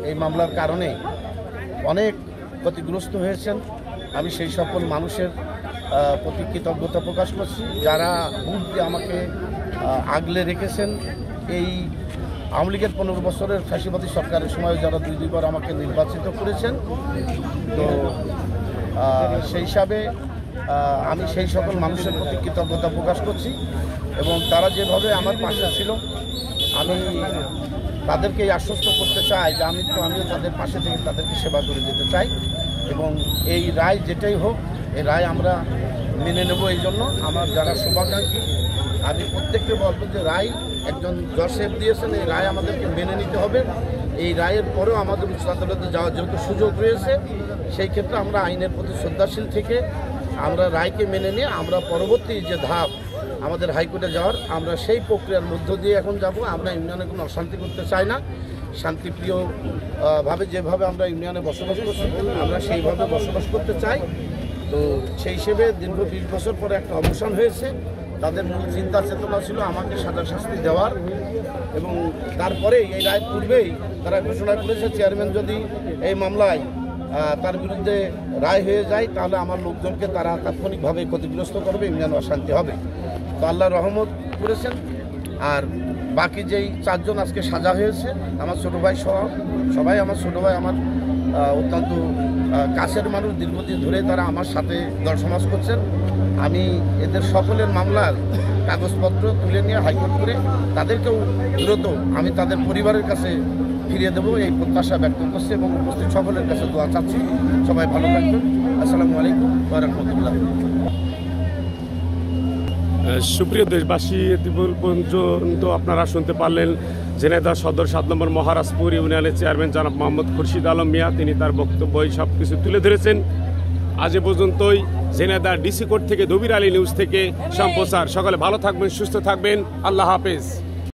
এই মামলার কারণে অনেক ক্ষতিগ্রস্ত হয়েছেন। আমি সেই সকল মানুষের প্রতি কৃতজ্ঞতা প্রকাশ করছি যারা বুক দিয়ে আমাকে আগলে রেখেছেন। এই আওয়ামী লীগের 15 বছরের ফ্যাসিবাদী সরকারের সময় যারা দুইবার আমাকে নির্বাচিত করেছেন, তো সেই হিসাবে আমি সেই সকল মানুষের প্রতি কৃতজ্ঞতা প্রকাশ করছি এবং তারা যেভাবে আমার পাশে ছিল আমি তাদেরকে আশ্বস্ত করতে চাই যে আমিও তাদের পাশে থেকে তাদেরকে সেবা করে যেতে চাই এবং এই রায় যেটাই হোক এই রায় আমরা মেনে নেব। এই জন্য আমার যারা শুভাকাঙ্ক্ষী আমি প্রত্যেককে বলবো যে রায় একজন জজ সাহেব দিয়েছেন, এই রায় আমাদেরকে মেনে নিতে হবে। এই রায়ের পরেও আমাদের উচ্চ আদালতে যাওয়ার যেহেতু সুযোগ রয়েছে, সেই ক্ষেত্রে আমরা আইনের প্রতি শ্রদ্ধাশীল থেকে আমরা রায়কে মেনে নিয়ে আমরা পরবর্তী যে ধাপ আমাদের হাইকোর্টে যাওয়ার আমরা সেই প্রক্রিয়ার মধ্য দিয়ে এখন যাব। আমরা ইউনিয়নে কোনো অশান্তি করতে চাই না, শান্তিপ্রিয়ভাবে যেভাবে আমরা ইউনিয়নে বসবাস করছি আমরা সেইভাবে বসবাস করতে চাই। তো সেই হিসেবে দীর্ঘ 20 বছর পরে একটা অবসান হয়েছে। তাদের মূল চিন্তা চেতনা ছিল আমাকে সাজা শাস্তি দেওয়ার এবং তারপরে এই রায়ের পূর্বেই তারা ঘোষণা করেছে চেয়ারম্যান যদি এই মামলায় তার বিরুদ্ধে রায় হয়ে যায় তাহলে আমার লোকজনকে তারা তাৎক্ষণিকভাবে ক্ষতিগ্রস্ত করবে, ইউনিয়ন অশান্তি হবে। তো আল্লাহ রহমত করেছেন। আর বাকি যেই 4 জন আজকে সাজা হয়েছে আমার ছোটো ভাই সহ সবাই আমার ছোটো ভাই, আমার অত্যন্ত কাছের মানুষ, দীর্ঘদিন ধরে তারা আমার সাথে দল সমাজ করছেন। আমি এদের সকলের মামলার কাগজপত্র তুলে নিয়ে হাইকোর্ট করে তাদেরকেও দ্রুত আমি তাদের পরিবারের কাছে ফিরিয়ে দেবো এই প্রত্যাশা ব্যক্ত করছি এবং উপস্থিত সকলের কাছে দোয়া চাচ্ছি। সবাই ভালো থাকবেন। আসসালামু আলাইকুম ওয়া রাহমাতুল্লাহ। সুপ্রিয় দেশবাসী, পর্যন্ত আপনারা শুনতে পারলেন ঝিনাইদহ সদর 7 নম্বর মহারাজপুর ইউনিয়নের চেয়ারম্যান জনাব মোহাম্মদ খুরশিদ আলম মিয়া। তিনি তার বক্তব্য সব কিছু তুলে ধরেছেন। আজ পর্যন্তই ঝিনাইদহ ডিসি কোর্ট থেকে দবির আলী নিউজ থেকে সম্প্রচার। সকলে ভালো থাকবেন, সুস্থ থাকবেন। আল্লাহ হাফেজ।